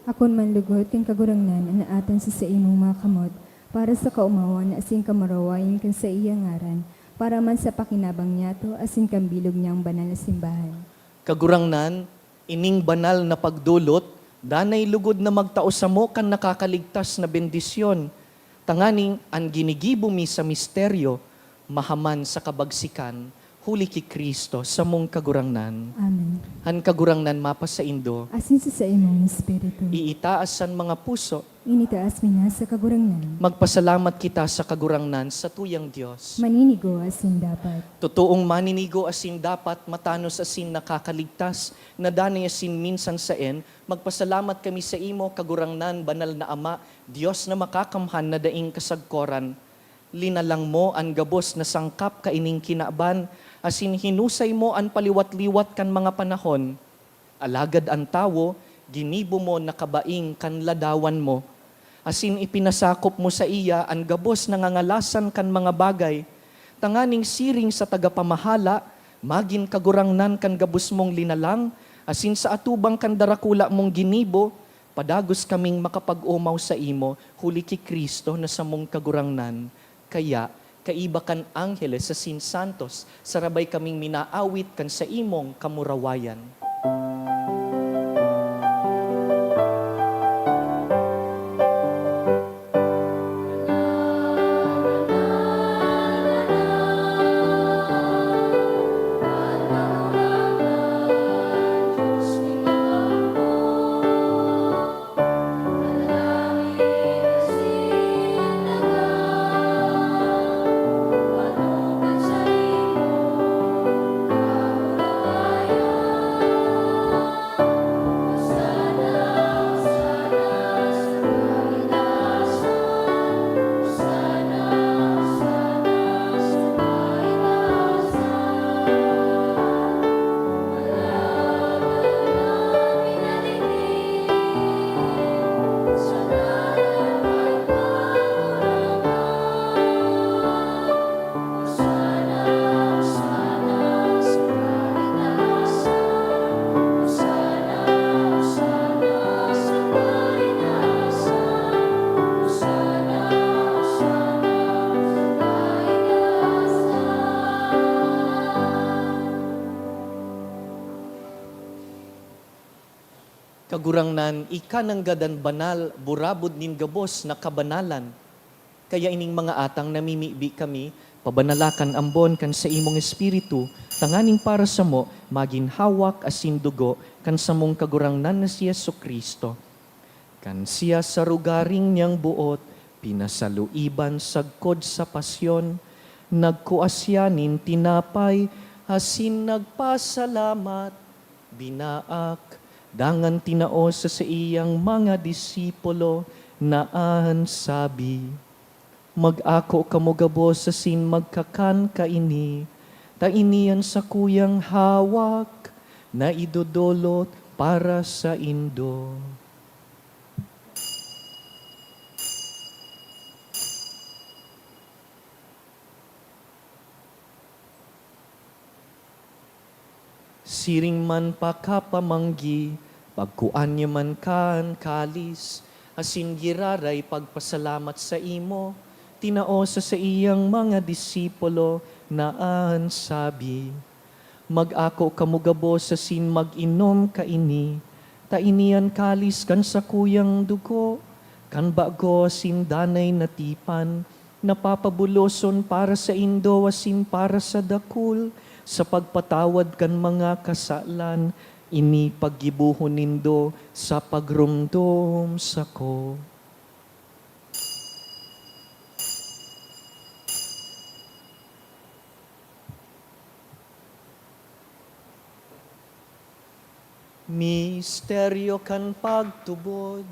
Akon man lugod ken kagurangnan na atan sa imong mga kamot, para sa kaumawan asin kamarawayin kan sa iyang ngaran, para man sa pakinabang niya to asin kambilog niyang banal na simbahan. Kagurangnan, ining banal na pagdulot, danay lugod na magtao sa mo kan nakakaligtas na bendisyon. Tanganing ang ginigibo mi sa misteryo, mahaman sa kabagsikan, huli ki Kristo sa mong kagurangnan. Amen. Han kagurangnan mapa sa Indo, Asin sa imong espiritu. iitaasan mga puso, Initaas mi na sa kagurangnan. magpasalamat kita sa kagurangnan sa tuyang Diyos. Maninigo asin dapat. Totoong maninigo asin dapat, matanos asin nakakaligtas, na danay asin minsan saen, magpasalamat kami sa imo, kagurangnan, banal na Ama, Diyos na makakamhan na daing kasagkoran. Linalang mo ang gabos na sangkap kaining kinaban, asin hinusay mo ang paliwat-liwat kan mga panahon. Alagad ang tawo, ginibo mo nakabaing kan ladawan mo. Asin ipinasakop mo sa iya ang gabos na ngangalasan kan mga bagay. Tanganing siring sa tagapamahala, magin kagurangnan kan gabos mong linalang, asin sa atubang kan darakula mong ginibo, padagos kaming makapag-umaw sa imo, huli ki Kristo na sa mong kagurangnan. Kaya, kaiba kan angheles sa sinsantos, sarabay kaming minaawit kan sa imong kamurawayan. kagurangnan, ika ng gadan banal, burabod nin gabos na kabanalan. Kaya ining mga atang namimibi kami, pabanalakan ambon kan sa imong espiritu, tanganing para sa mo, magin hawak asin dugo, kan sa mong kagurangnan na si Yesu Kristo. Kan siya sa rugaring niyang buot, pinasaluiban sagkod sa pasyon, nagkuasyanin tinapay, asin nagpasalamat, binaak, dangan tinao sa iyang mga disipulo, naan sabi, mag-ako kamugabos sa sin magkakan kaini, ta iniyan sa kuyang hawak, na idudulot para sa indo. Siring man pakapamanggi, pagkuan niya man kan kalis, asin giraray pagpasalamat sa imo, tinao sa iyang mga disipulo, naan sabi, mag-ako kamugabos sa sin mag-inom kaini, ta iniyan kalis kan sa kuyang dugo, kan bago sin danay natipan, napapabuloson para sa indo asin para sa dakul, sa pagpatawad kan mga kasalan, ini paggibuhon nindo sa pagrumdom sako. Misteryo kan pagtubod.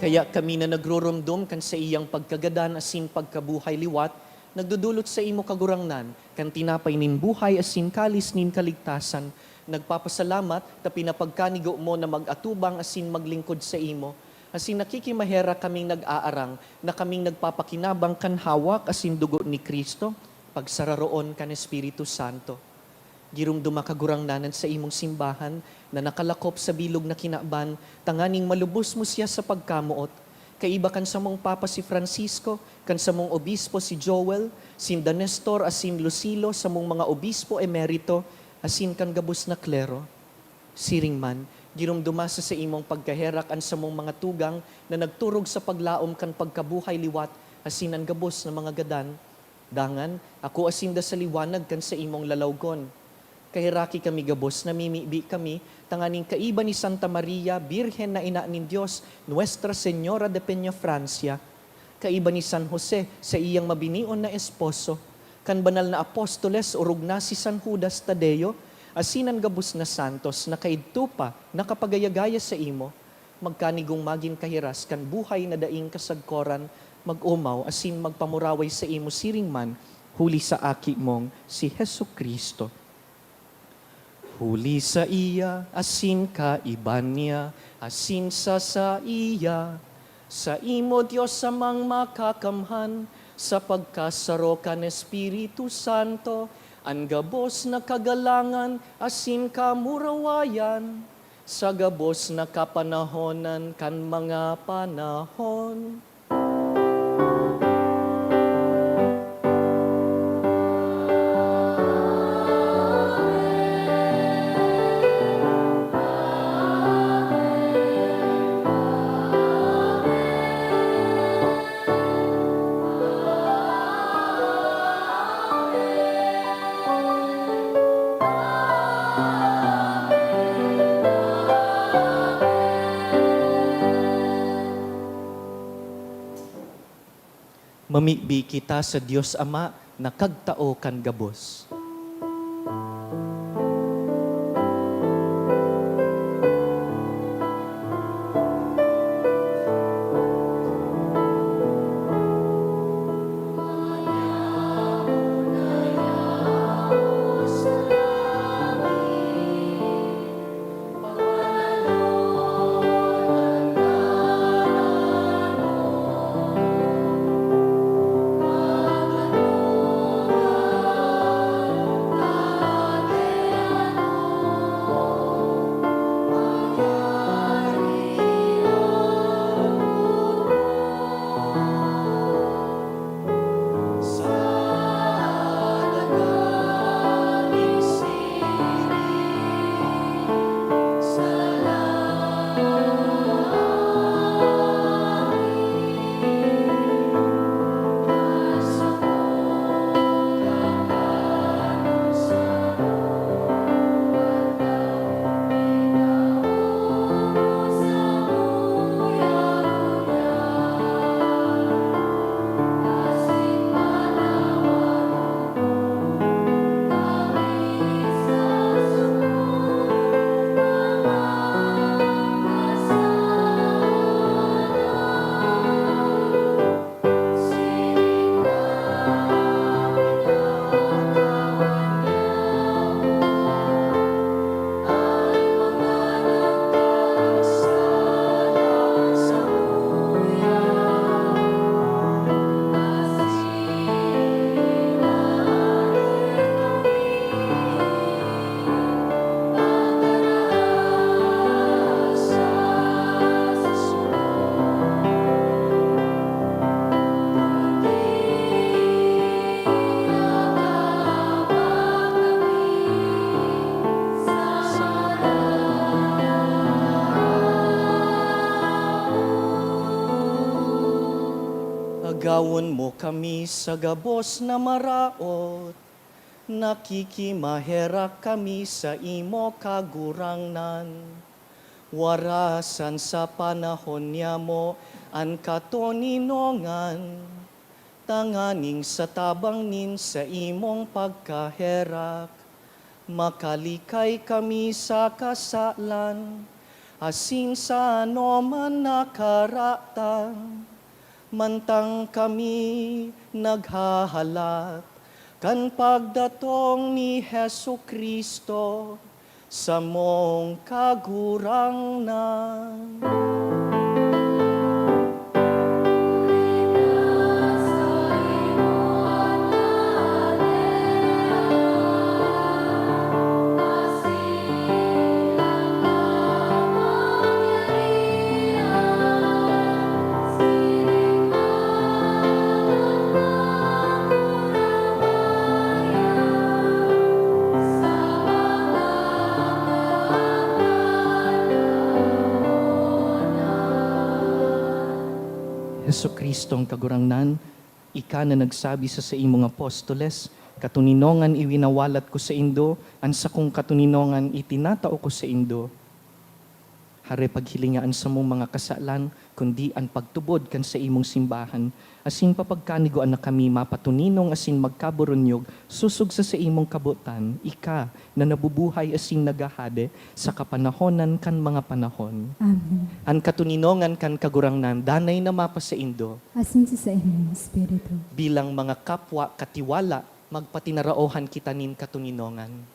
Kaya kami na nagroromdom kan sa iyang pagkagadan asin pagkabuhay liwat, nagdudulot sa imo kagurangnan, kan tinapay nin buhay asin kalis nin kaligtasan, nagpapasalamat ta pinapagkanigo mo na mag-atubang asin maglingkod sa imo, asin nakikimahera kaming nag-aarang na kaming nagpapakinabang kan hawak asin dugo ni Kristo, pagsararoon kan Espiritu Santo. Girumduma kagurangnanan sa imong simbahan na nakalakop sa bilog na kinaban, tanganing malubos mo siya sa pagkamuot. Kaiba kan sa mong Papa si Francisco, kan sa mong Obispo si Joel, sin Nestor asin Lucilo, sa mong mga Obispo emerito, asin kan gabos na klero. Siring man, girumduma sa imong pagkaherak an sa mong mga tugang na nagturog sa paglaom kan pagkabuhay liwat, asin ang gabos na mga gadan. Dangan, ako asin da sa liwanag kan sa imong lalawgon. Kahiraki kami gabos, namimibi kami, tanganing kaiba ni Santa Maria, Birhen na ina ni Diyos, Nuestra Señora de Peña Francia, kaiba ni San Jose, sa iyang mabinion na esposo, kan banal na apostoles, urog na si San Judas Tadeo, asinan gabos na santos, na kaidto pa, nakapagayagaya sa imo, magkanigong magin kahiras, kan buhay na daing kasagkoran, mag-umaw, asin magpamuraway sa imo siring man, huli sa aki mong si Hesu Kristo. Huli sa iya, asin ka iban niya, asin sa iya. Sa imo Diyos amang makakamhan, sa pagkasaro kan Espiritu Santo, ang gabos na kagalangan, asin ka murawayan. Sa gabos na kapanahonan kan mga panahon. Mamibi kita sa Diyos Ama na kagtao kan gabos. Igawon mo kami sa gabos na maraot, nakikimaherak kami sa imo kagurangnan. Warasan sa panahon niya mo ang katoninongan, tanganing sa tabang nin sa imong pagkaherak. Makalikay kami sa kasalan, asin sa ano man nakaratang. Mantang kami naghahalak, kan pagdatong ni Hesu Kristo sa mong kagurangnan. Hesu Kristong kagurangnan, ika na nagsabi sa imong apostoles, katuninongan iwinawalat ko sa indo, an sa kong katuninongan itinatao ko sa indo. Hare paghilingaan sa mong mga kasalan, kundi ang pagtubod kan sa imong simbahan, asin papagkanigoan na kami mapatuninong asin magkaburunyog, susug sa imong kabutan, ika na nabubuhay asin nagahade sa kapanahonan kan mga panahon. Amen. Ang katuninongan kan kagurangnan, danay na mapa sa indo, Asin sa imong Espiritu. bilang mga kapwa katiwala, magpatinaraohan kita nin katuninongan.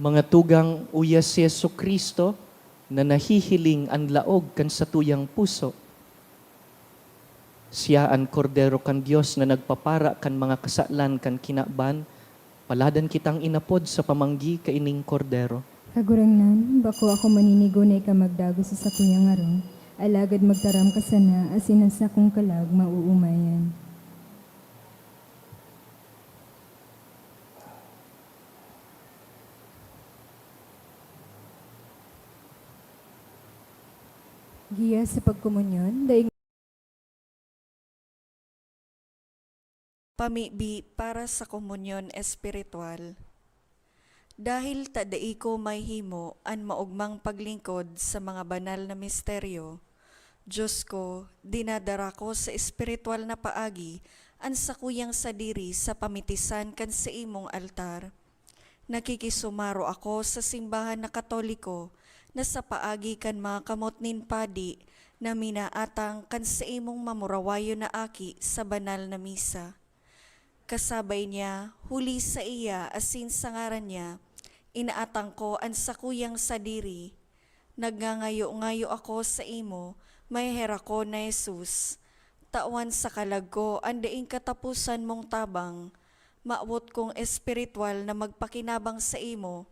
Mga tugang uya si Yesu Kristo na nahihiling ang laog kan sa tuyang puso. Siya ang kordero kan Dios na nagpapara kan mga kasalan kan kinaban, paladan kitang inapod sa pamanggi kaining kordero. Kagurangnan, bako ako maninigo na ika magdago sa sakuyang arong, alagad magtaram ka sana, asin ang sakong kalag mauumayan. Giya sa pagkomunyon, daig Pamibi para sa komunyon espiritual. Dahil tadai ko may himo an maugmang paglingkod sa mga banal na misteryo, Diyos ko, dinadara ko sa espiritual na paagi an sakuyang sadiri sa pamitisan kan sa imong altar. Nakikisumaro ako sa simbahan na Katoliko na sa paagi kan mga kamot nin padi na minaatang kan sa imong mamurawayo na aki sa banal na misa. Kasabay niya, huli sa iya asin sa ngaran niya, inaatang ko ang sakuyang sadiri. Nagngangayo-ngayo ako sa imo, may hera ko na Jesus. Tawan sa kalag ko, andaing katapusan mong tabang. Maawot kong espiritual na magpakinabang sa imo,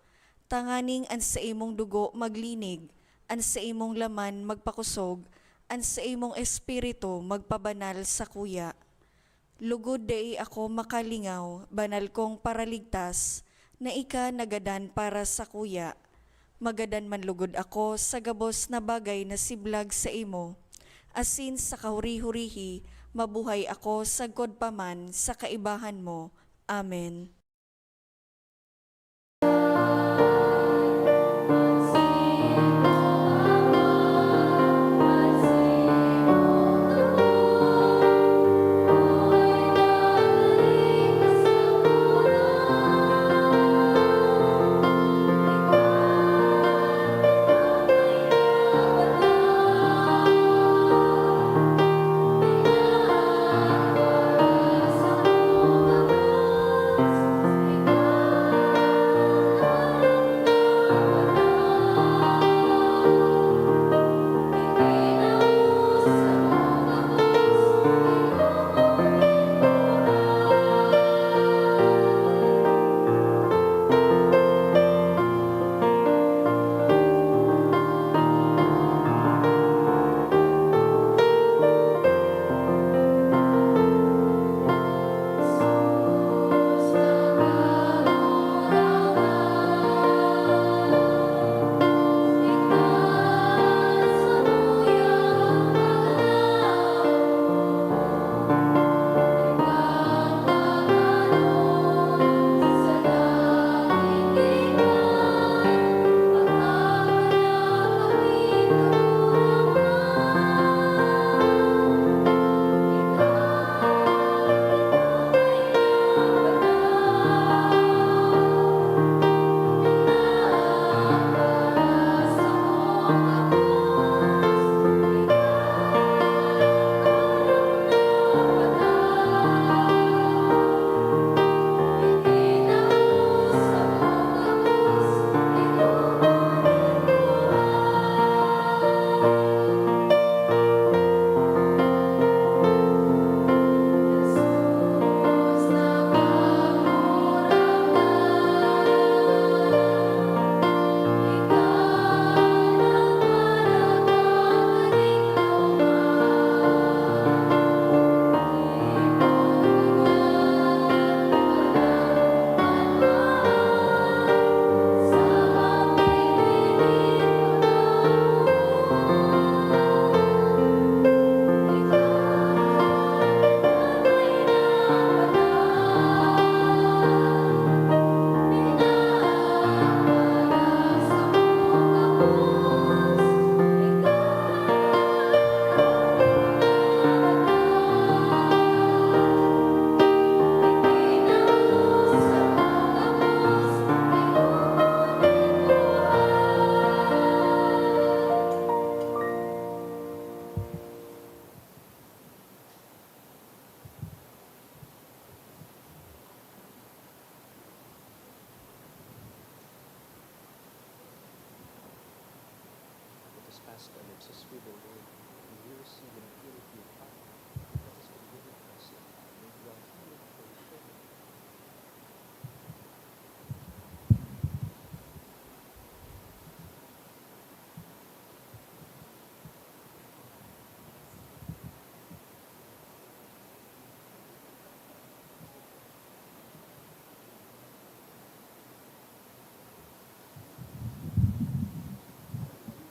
tanganing an sa imong dugo maglinig, an sa imong laman magpakusog, an sa imong espiritu magpabanal sa kuya. Lugod dai ako makalingaw, banal kong paraligtas, na ika nagadan para sa kuya. Magadan man lugod ako sa gabos na bagay na siblag sa imo. Asin sa kahuri-hurihi, mabuhay ako sagkod paman sa kaibahan mo. Amen.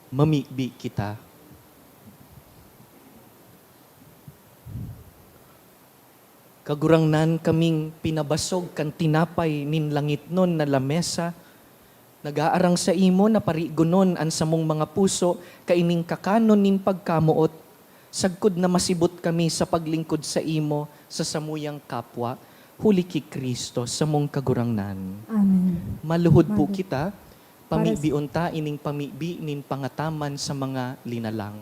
Mamibi kita. Kagurangnan kaming pinabasog kan tinapay nin langit nun na lamesa, nagaarang sa imo na parigunon an samong mga puso, kaining kakanon nin pagkamuot, sagkod na masibot kami sa paglingkod sa imo, sa samuyang kapwa, huli ki Kristo sa mong kagurangnan. Amen. Maluhod po Maluhod. kita, pamibiunta ining pamibi nin pangataman sa mga linalang.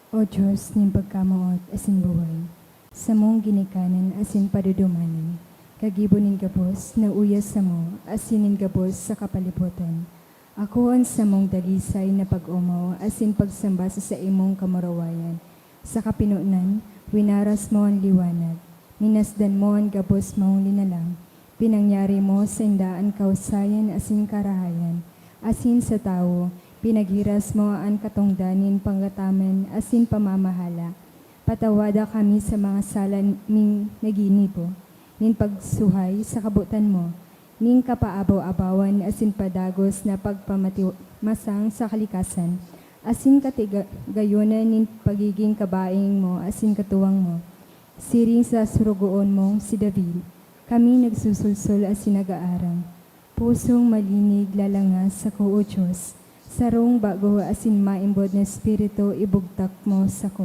O Diyos, ning pagkamuot asin buhay, sa mong ginikanan asin padudumanan, kagibunin gabos na uyas sa mo, asinin gabos sa kapalibutan. Ako ang sa mong dalisay na pag-umaw, asin pagsamba sa imong kamarawayan. Sa kapinunan, winaras mo ang liwanag, minasdan mo ang gabos mong linalang, Pinangyari mo sa indaan kausayan asin karahayan, asin sa tao, pinaghiras mo ang katungdanin panggataman asin pamamahala. Patawada kami sa mga sala ning naginipo, nin pagsuhay sa kabutan mo, ning kapaabaw-abawan asin padagos na pagpamatimasang sa kalikasan, asin katigayunan nin pagiging kabaing mo asin katuwang mo. Siring sa surugoon mong si David, kami nagsusulsol asin nag-aarang. Pusong malinig lalangas sa ko, O Diyos, sarong bago asin maimbod na espiritu ibugtak mo sa ko.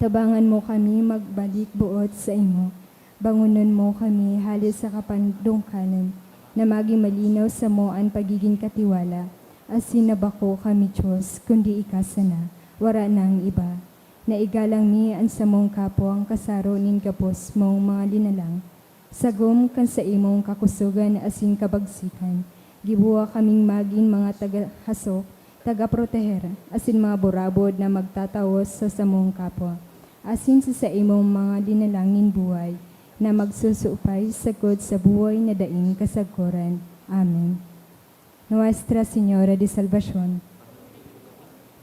Tabangan mo kami magbalik buot sa imo. Bangunan mo kami halis sa kapandungkanan, na maging malinaw sa mo ang pagiging katiwala. Asin nabako kami Diyos, kundi ikasana, wara nang iba. Naigalang mi ang samong kapwang kasaro nin kapos mong mga linalang. Sagom kan sa imong kakusugan asin kabagsikan. Gibuwa kaming maging mga taga-hasok, taga-proteher, asin mga burabod na magtatawos sa samong kapwa. Asin sa imong mga linalangin buhay, na magsusupay sagod sa buhay na daing kasagkuran. Amen. Nuestra Señora de Salvación.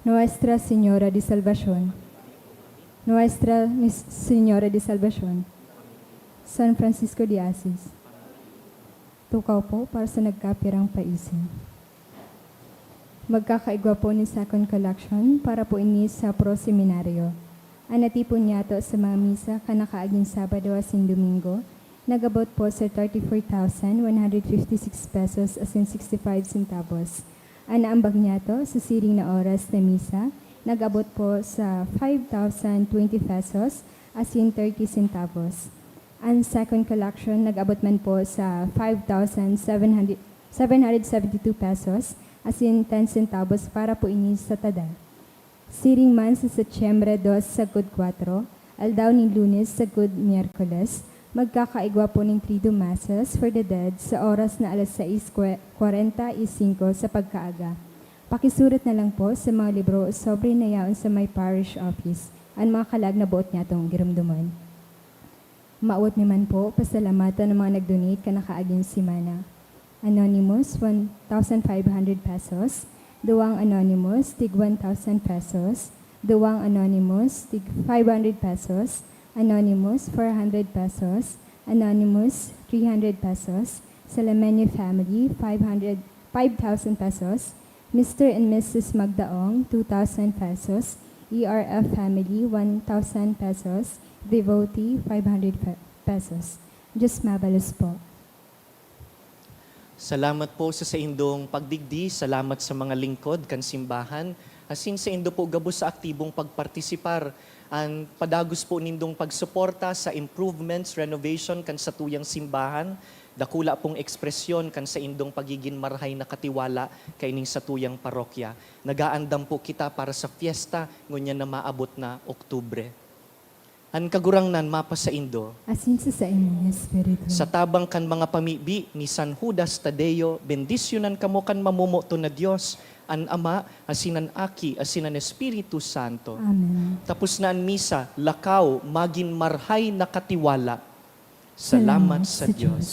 Nuestra Señora de Salvación. Nuestra Señora de Salvación. San Francisco de Assis. Tukaw po para sa nagkapirang paisin. Magkakaigwa po ni second collection para po ini sa pro-seminaryo. Ang natipon niya to sa mga misa kanakaaging Sabado asin Domingo, nagabot po sa 34,156 pesos asin 65 centavos. Ang naambag niya to sa siring na oras na misa, nagabot po sa 5,020 pesos asin 30 centavos. Ang second collection nag-abot man po sa 5,772 pesos asin 10 centavos para po ini sa tada. Siring man sa Setyembre 2 sa Good 4, aldaw ni Lunes sa Good Miyerkules, magkakaigwa po ng Trido Masses for the Dead sa oras na alas 6:45 sa pagkaaga. Pakisurat na lang po sa mga libro sobre na yaon sa my parish office, ang mga kalag na buot niya itong giramduman. Maawat naman po, pasalamatan ng mga nag-donate kanakaaging simana. Anonymous, 1,500 pesos. Duwang Anonymous, tig 1,000 pesos. Duwang Anonymous, tig 500 pesos. Anonymous, 400 pesos. Anonymous, 300 pesos. Salamenio Family, 5,000 pesos. Mr. and Mrs. Magdaong, 2,000 pesos. ERF Family, 1,000 pesos. Devotee, 500 pesos. Diyos mabalos po. Salamat po sa indong pagdigdi, salamat sa mga lingkod kan simbahan, asin sa indo po gabos sa aktibong pagpartisipar, ang padagos po nindong pagsuporta sa improvements, renovation kan sa tuyang simbahan, dakula pong ekspresyon kan sa indong pagiging marhay na katiwala kaining sa tuyang parokya. Nagaandam po kita para sa fiesta ngunyan na maabot na Oktubre. An kagurangnan mapa sa indo, Asin sa imong espiritu. sa tabang kan mga pamibi ni San Judas Tadeo, bendisyonan kamo kan mamumuto na Dios, an Ama, asinan Aki, asinan Espiritu Santo. Amen. Tapos na ang misa, lakaw, magin marhay na katiwala. Salamat sa Diyos.